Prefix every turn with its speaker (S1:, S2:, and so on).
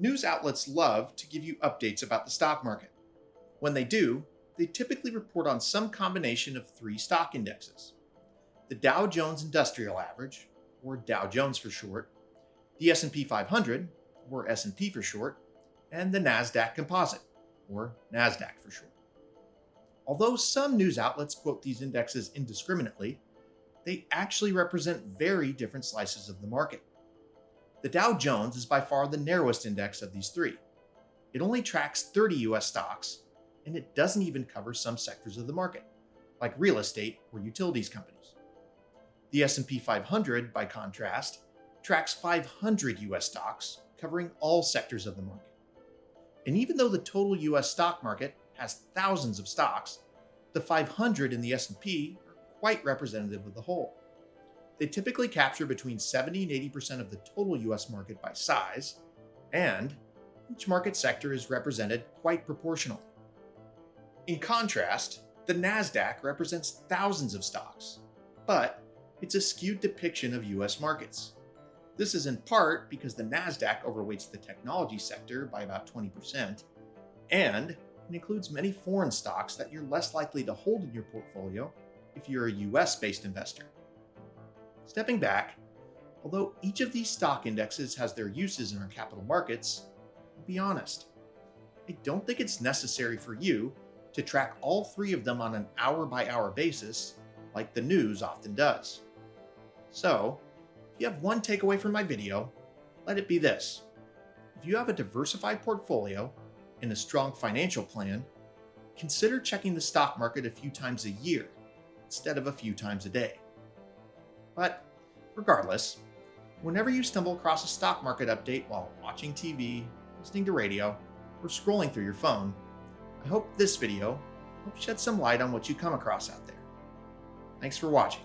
S1: News outlets love to give you updates about the stock market. When they do, they typically report on some combination of three stock indexes: the Dow Jones Industrial Average, or Dow Jones for short, the S&P 500, or S&P for short, and the NASDAQ Composite, or NASDAQ for short. Although some news outlets quote these indexes indiscriminately, they actually represent very different slices of the market. The Dow Jones is by far the narrowest index of these three. It only tracks 30 US stocks, and it doesn't even cover some sectors of the market, like real estate or utilities companies. The S&P 500, by contrast, tracks 500 US stocks, covering all sectors of the market. And even though the total US stock market has thousands of stocks, the 500 in the S&P are quite representative of the whole. They typically capture between 70 and 80% of the total US market by size, and each market sector is represented quite proportionally. In contrast, the NASDAQ represents thousands of stocks, but it's a skewed depiction of US markets. This is in part because the NASDAQ overweights the technology sector by about 20%, and it includes many foreign stocks that you're less likely to hold in your portfolio if you're a US-based investor. Stepping back, although each of these stock indexes has their uses in our capital markets, I'll be honest, I don't think it's necessary for you to track all three of them on an hour-by-hour basis like the news often does. So, if you have one takeaway from my video, let it be this: if you have a diversified portfolio and a strong financial plan, consider checking the stock market a few times a year instead of a few times a day. But regardless, whenever you stumble across a stock market update while watching TV, listening to radio, or scrolling through your phone, I hope this video helps shed some light on what you come across out there. Thanks for watching.